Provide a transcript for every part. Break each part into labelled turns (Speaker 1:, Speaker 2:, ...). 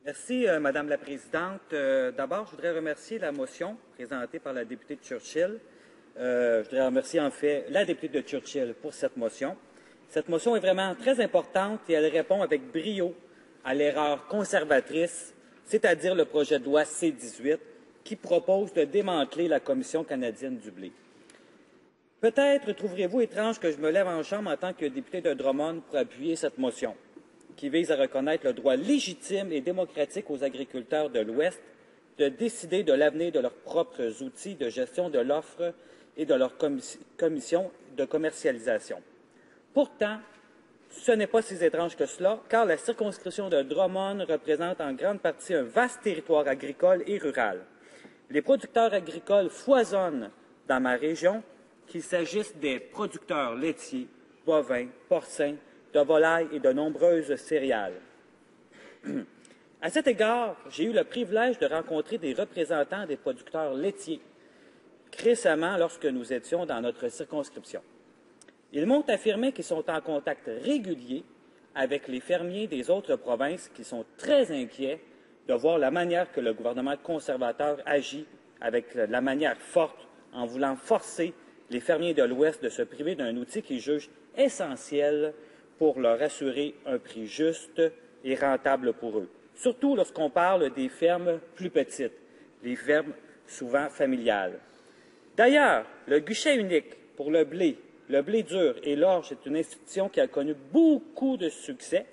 Speaker 1: Merci, Madame la Présidente. D'abord, je voudrais remercier la motion présentée par la députée de Churchill. Je voudrais remercier en fait la députée de Churchill pour cette motion. Cette motion est vraiment très importante et elle répond avec brio à l'erreur conservatrice, c'est-à-dire le projet de loi C-18, qui propose de démanteler la Commission canadienne du blé. Peut-être trouverez-vous étrange que je me lève en chambre en tant que député de Drummond pour appuyer cette motion, qui vise à reconnaître le droit légitime et démocratique aux agriculteurs de l'Ouest de décider de l'avenir de leurs propres outils de gestion de l'offre et de leur commission de commercialisation. Pourtant, ce n'est pas si étrange que cela, car la circonscription de Drummond représente en grande partie un vaste territoire agricole et rural. Les producteurs agricoles foisonnent dans ma région, qu'il s'agisse des producteurs laitiers, bovins, porcins, de volailles et de nombreuses céréales. À cet égard, j'ai eu le privilège de rencontrer des représentants des producteurs laitiers récemment lorsque nous étions dans notre circonscription. Ils m'ont affirmé qu'ils sont en contact régulier avec les fermiers des autres provinces qui sont très inquiets de voir la manière que le gouvernement conservateur agit avec la manière forte en voulant forcer les fermiers de l'Ouest de se priver d'un outil qu'ils jugent essentiel pour leur assurer un prix juste et rentable pour eux. Surtout lorsqu'on parle des fermes plus petites, les fermes souvent familiales. D'ailleurs, le guichet unique pour le blé dur et l'orge est une institution qui a connu beaucoup de succès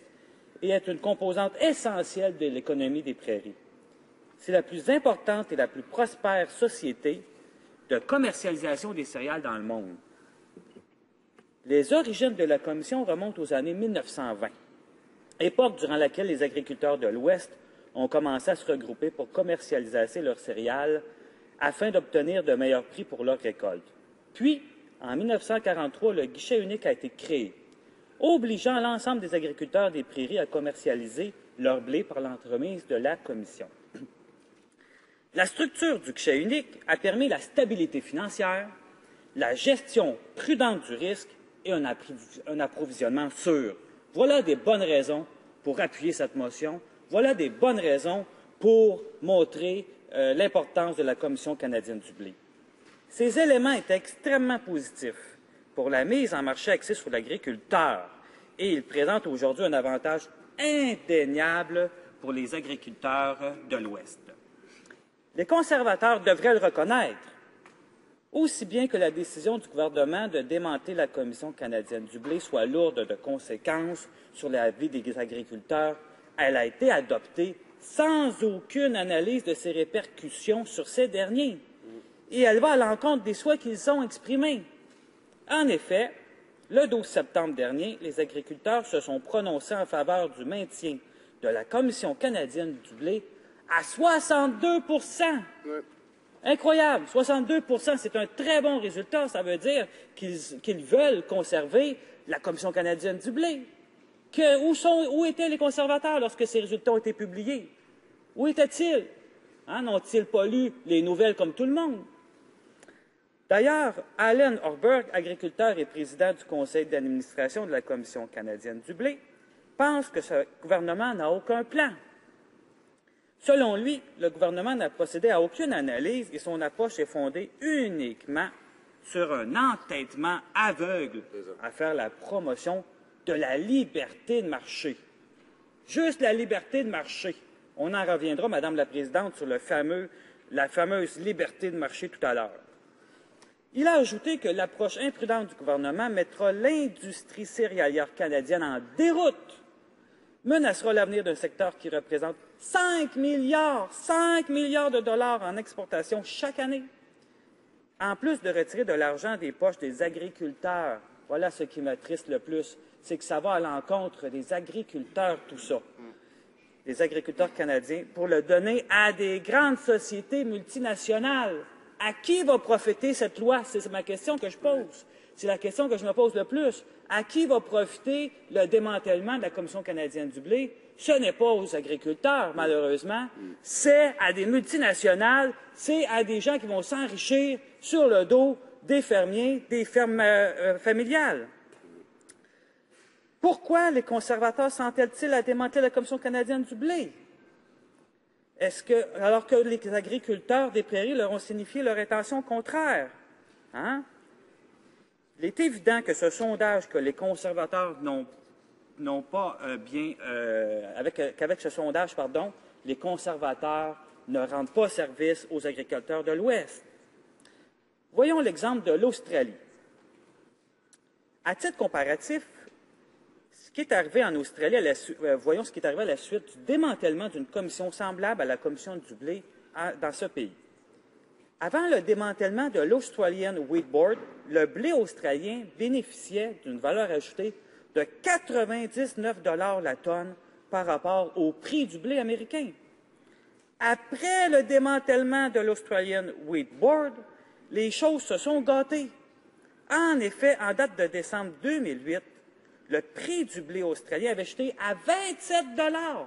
Speaker 1: et est une composante essentielle de l'économie des prairies. C'est la plus importante et la plus prospère société de commercialisation des céréales dans le monde. Les origines de la Commission remontent aux années 1920, époque durant laquelle les agriculteurs de l'Ouest ont commencé à se regrouper pour commercialiser leurs céréales afin d'obtenir de meilleurs prix pour leurs récoltes. Puis, en 1943, le guichet unique a été créé, obligeant l'ensemble des agriculteurs des prairies à commercialiser leur blé par l'entremise de la Commission. La structure du guichet unique a permis la stabilité financière, la gestion prudente du risque et un approvisionnement sûr. Voilà des bonnes raisons pour appuyer cette motion. Voilà des bonnes raisons pour montrer l'importance de la Commission canadienne du blé. Ces éléments étaient extrêmement positifs pour la mise en marché axée sur l'agriculteur et ils présentent aujourd'hui un avantage indéniable pour les agriculteurs de l'Ouest. Les conservateurs devraient le reconnaître, aussi bien que la décision du gouvernement de démanteler la Commission canadienne du blé soit lourde de conséquences sur la vie des agriculteurs. Elle a été adoptée sans aucune analyse de ses répercussions sur ces derniers. Et elle va à l'encontre des souhaits qu'ils ont exprimés. En effet, le 12 septembre dernier, les agriculteurs se sont prononcés en faveur du maintien de la Commission canadienne du blé à 62 %. Incroyable! 62 %, c'est un très bon résultat. Ça veut dire qu'ils veulent conserver la Commission canadienne du blé. Où étaient les conservateurs lorsque ces résultats ont été publiés? Où étaient-ils? N'ont-ils pas lu les nouvelles comme tout le monde? D'ailleurs, Alan Orberg, agriculteur et président du conseil d'administration de la Commission canadienne du blé, pense que ce gouvernement n'a aucun plan. Selon lui, le gouvernement n'a procédé à aucune analyse et son approche est fondée uniquement sur un entêtement aveugle à faire la promotion de la liberté de marché. Juste la liberté de marché. On en reviendra, Madame la Présidente, sur la fameuse liberté de marché tout à l'heure. Il a ajouté que l'approche imprudente du gouvernement mettra l'industrie céréalière canadienne en déroute, menacera l'avenir d'un secteur qui représente 5 milliards de dollars en exportation chaque année. En plus de retirer de l'argent des poches des agriculteurs, voilà ce qui m'attriste le plus, c'est que ça va à l'encontre des agriculteurs, tout ça, des agriculteurs canadiens, pour le donner à des grandes sociétés multinationales. À qui va profiter cette loi? C'est ma question que je pose. C'est la question que je me pose le plus. À qui va profiter le démantèlement de la Commission canadienne du blé? Ce n'est pas aux agriculteurs, malheureusement. C'est à des multinationales, c'est à des gens qui vont s'enrichir sur le dos des fermiers, des fermes familiales. Pourquoi les conservateurs s'entêtent-ils à démanteler la Commission canadienne du blé? Alors que les agriculteurs des prairies leur ont signifié leur intention contraire? Hein? Il est évident que ce sondage que les conservateurs n'ont pas qu'avec ce sondage, pardon, les conservateurs ne rendent pas service aux agriculteurs de l'Ouest. Voyons l'exemple de l'Australie. À titre comparatif, ce qui est arrivé en Australie, voyons ce qui est arrivé à la suite du démantèlement d'une commission semblable à la commission du blé dans ce pays. Avant le démantèlement de l'Australian Wheat Board, le blé australien bénéficiait d'une valeur ajoutée de 99 $ la tonne par rapport au prix du blé américain. Après le démantèlement de l'Australian Wheat Board, les choses se sont gâtées. En effet, en date de décembre 2008, le prix du blé australien avait chuté à 27 $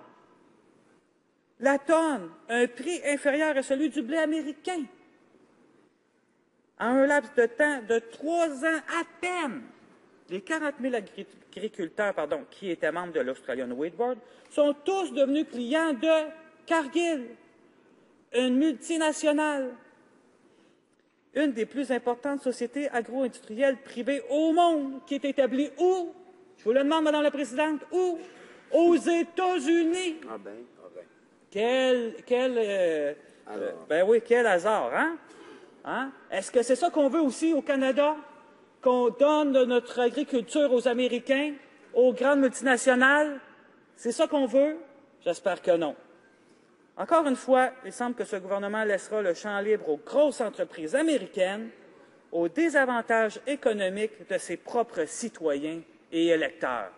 Speaker 1: la tonne, un prix inférieur à celui du blé américain. En un laps de temps de 3 ans à peine, les 40 000 agriculteurs qui étaient membres de l'Australian Wheat Board sont tous devenus clients de Cargill, une multinationale, une des plus importantes sociétés agro-industrielles privées au monde, qui est établie où? Je vous le demande, Madame la Présidente, où? Aux États-Unis.
Speaker 2: Ah ben.
Speaker 1: Quel hasard, hein? Hein? Est-ce que c'est ça qu'on veut aussi au Canada? Qu'on donne de notre agriculture aux Américains, aux grandes multinationales? C'est ça qu'on veut? J'espère que non. Encore une fois, il semble que ce gouvernement laissera le champ libre aux grosses entreprises américaines, au désavantage économique de ses propres citoyens et électeurs.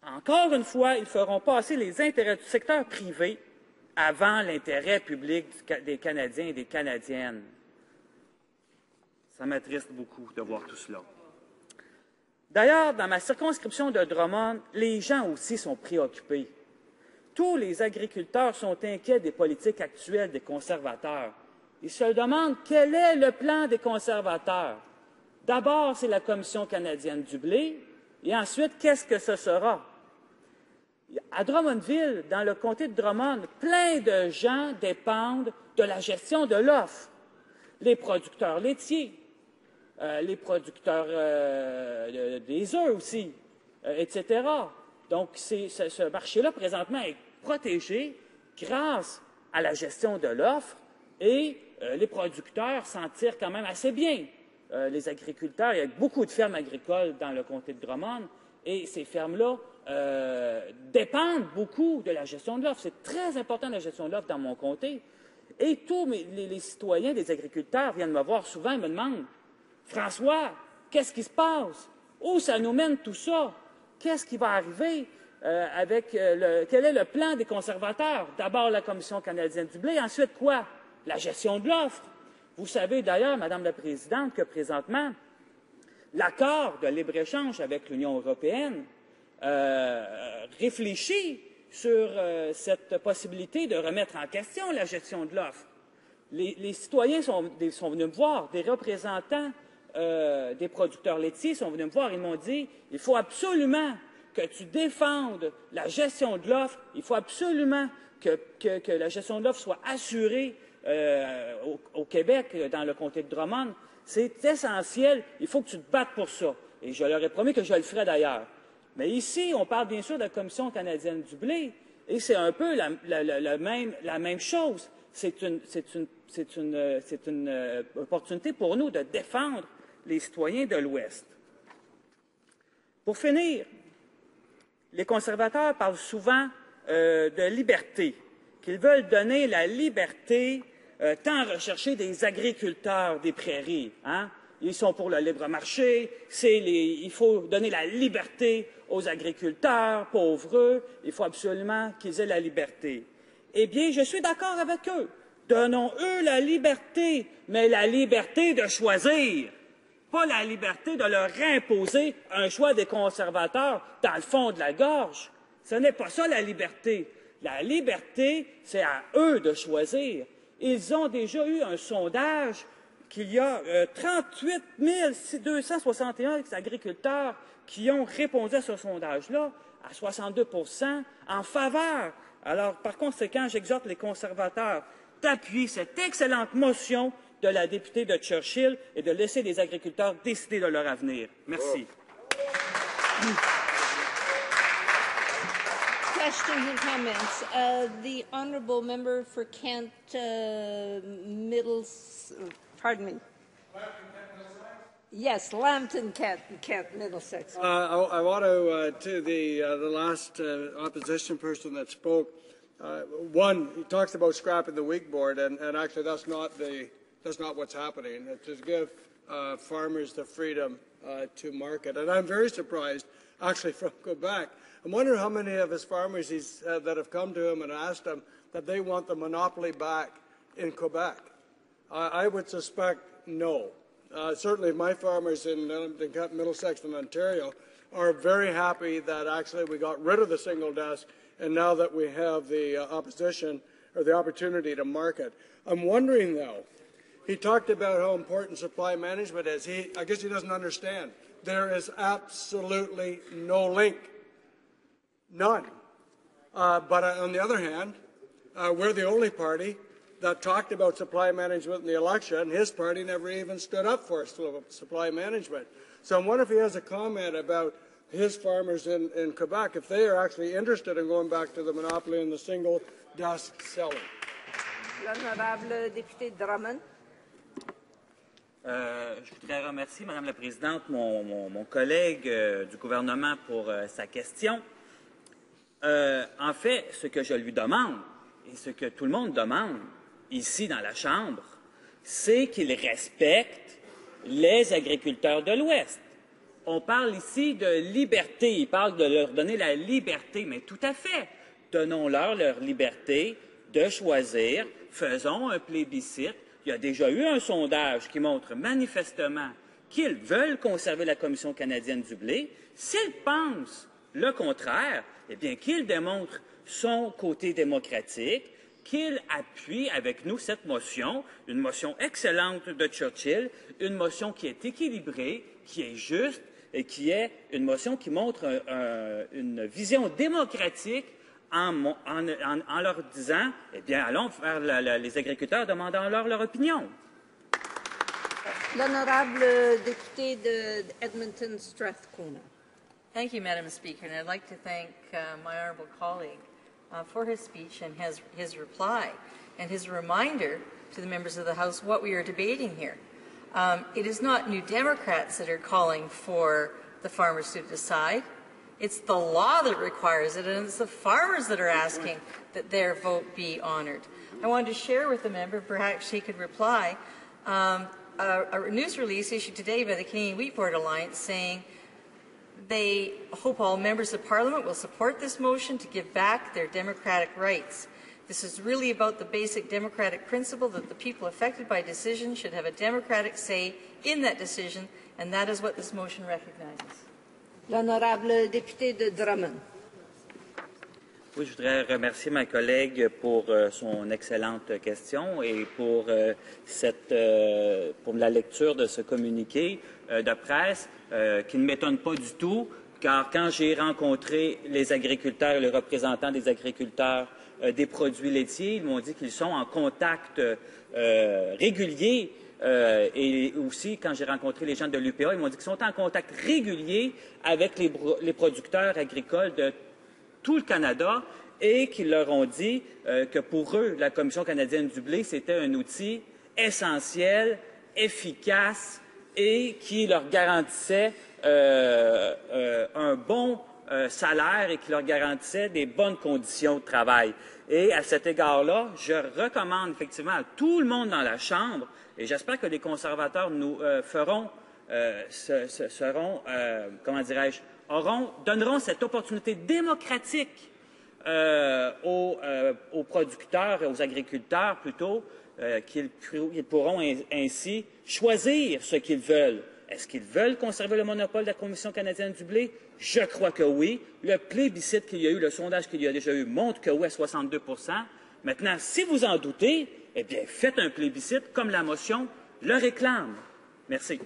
Speaker 1: Encore une fois, ils feront passer les intérêts du secteur privé avant l'intérêt public des Canadiens et des Canadiennes. Ça m'attriste beaucoup de voir tout cela. D'ailleurs, dans ma circonscription de Drummond, les gens aussi sont préoccupés. Tous les agriculteurs sont inquiets des politiques actuelles des conservateurs. Ils se demandent quel est le plan des conservateurs. D'abord, c'est la Commission canadienne du blé, et ensuite, qu'est-ce que ce sera? À Drummondville, dans le comté de Drummond, plein de gens dépendent de la gestion de l'offre. Les producteurs laitiers, les producteurs des œufs aussi, etc. Donc, ce marché-là, présentement, est protégé grâce à la gestion de l'offre et les producteurs s'en tirent quand même assez bien. Les agriculteurs, il y a beaucoup de fermes agricoles dans le comté de Drummond et ces fermes-là dépendent beaucoup de la gestion de l'offre. C'est très important la gestion de l'offre dans mon comté. Et tous les citoyens, les agriculteurs viennent me voir souvent et me demandent « François, qu'est-ce qui se passe? Où ça nous mène tout ça? Qu'est-ce qui va arriver quel est le plan des conservateurs? D'abord la Commission canadienne du blé, ensuite quoi? La gestion de l'offre. Vous savez d'ailleurs, Madame la Présidente, que présentement, l'accord de libre-échange avec l'Union européenne réfléchit sur cette possibilité de remettre en question la gestion de l'offre. Les citoyens sont venus me voir, des représentants des producteurs laitiers sont venus me voir, ils m'ont dit « Il faut absolument que tu défendes la gestion de l'offre, il faut absolument que la gestion de l'offre soit assurée au Québec, dans le comté de Drummond. C'est essentiel, il faut que tu te battes pour ça. » Et je leur ai promis que je le ferais d'ailleurs. Mais ici, on parle bien sûr de la Commission canadienne du blé, et c'est un peu la même chose. C'est une opportunité pour nous de défendre les citoyens de l'Ouest. Pour finir, les conservateurs parlent souvent de liberté, qu'ils veulent donner la liberté tant recherchée des agriculteurs des prairies. Hein? Ils sont pour le libre marché, il faut donner la liberté aux agriculteurs, pauvres, il faut absolument qu'ils aient la liberté. Eh bien, je suis d'accord avec eux. Donnons-eux la liberté, mais la liberté de choisir, pas la liberté de leur imposer un choix des conservateurs dans le fond de la gorge. Ce n'est pas ça la liberté. La liberté, c'est à eux de choisir. Ils ont déjà eu un sondage qu'il y a 38 261 agriculteurs qui ont répondu à ce sondage-là, à 62 % en faveur Alors, par conséquent, j'exhorte les conservateurs d'appuyer cette excellente motion de la députée de Churchill et de laisser les agriculteurs décider de leur avenir. Merci.
Speaker 2: Questions and comments. The honourable member for Kent pardon me. Yes, Lambton, Kent, Middlesex.
Speaker 3: I want to the last opposition person that spoke. One, he talks about scrapping the weak board, and actually that's not what's happening. It's to give farmers the freedom to market. And I'm very surprised, actually, from Quebec. I'm wondering how many of his farmers that have come to him and asked him that they want the monopoly back in Quebec. I would suspect no. Certainly my farmers in Middlesex and Ontario are very happy that actually we got rid of the single desk and now that we have the opposition or the opportunity to market. I'm wondering though, he talked about how important supply management is. I guess he doesn't understand. There is absolutely no link. None. But on the other hand, we're the only party that talked about supply management in the election. His party never even stood up for supply management. So I'm wondering if he has a comment about his farmers in Quebec, if they are actually interested in going back to the monopoly and the single desk selling.
Speaker 2: L'honorable député Drummond.
Speaker 1: Je voudrais remercier, Madame la Présidente, mon collègue du gouvernement pour sa question. En fait, ce que je lui demande, et ce que tout le monde demande ici dans la Chambre, c'est qu'il respecte les agriculteurs de l'Ouest. On parle ici de liberté, il parle de leur donner la liberté, mais tout à fait. Donnons-leur leur liberté de choisir, faisons un plébiscite. Il y a déjà eu un sondage qui montre manifestement qu'ils veulent conserver la Commission canadienne du blé. S'ils pensent le contraire, eh bien qu'ils démontrent son côté démocratique, qu'il appuie avec nous cette motion, une motion excellente de Churchill, une motion qui est équilibrée, qui est juste et qui est une motion qui montre une vision démocratique en leur disant, eh bien, allons faire les agriculteurs, demandons-leur leur opinion.
Speaker 2: L'honorable député de Edmonton Strathcona.
Speaker 4: Thank you, Madam Speaker, and I'd like to thank my honourable colleague for his speech and his reply and his reminder to the members of the House what we are debating here. It is not New Democrats that are calling for the farmers to decide. It's the law that requires it, and it's the farmers that are asking that their vote be honoured. I wanted to share with the member, perhaps she could reply, a news release issued today by the Canadian Wheat Board Alliance saying they hope all members of Parliament will support this motion to give back their democratic rights. This is really about the basic democratic principle that the people affected by decision should have a democratic say in that decision, and that is what this motion recognizes.
Speaker 2: L'honorable député de Drummond.
Speaker 1: Oui, je voudrais remercier ma collègue pour son excellente question et pour la lecture de ce communiqué de presse qui ne m'étonne pas du tout, car quand j'ai rencontré les agriculteurs et les représentants des agriculteurs des produits laitiers, ils m'ont dit qu'ils sont en contact régulier et aussi quand j'ai rencontré les gens de l'UPA, ils m'ont dit qu'ils sont en contact régulier avec les producteurs agricoles de tout le Canada et qu'ils leur ont dit que pour eux, la Commission canadienne du blé, c'était un outil essentiel, efficace et qui leur garantissait un bon salaire et qui leur garantissait des bonnes conditions de travail. Et à cet égard-là, je recommande effectivement à tout le monde dans la Chambre, et j'espère que les conservateurs nous donneront cette opportunité démocratique aux producteurs et aux agriculteurs plutôt, qu'ils pourront ainsi choisir ce qu'ils veulent. Est-ce qu'ils veulent conserver le monopole de la Commission canadienne du blé? Je crois que oui. Le plébiscite qu'il y a eu, le sondage qu'il y a déjà eu, montre que oui à 62 %. Maintenant, si vous en doutez, eh bien, faites un plébiscite comme la motion le réclame. Merci.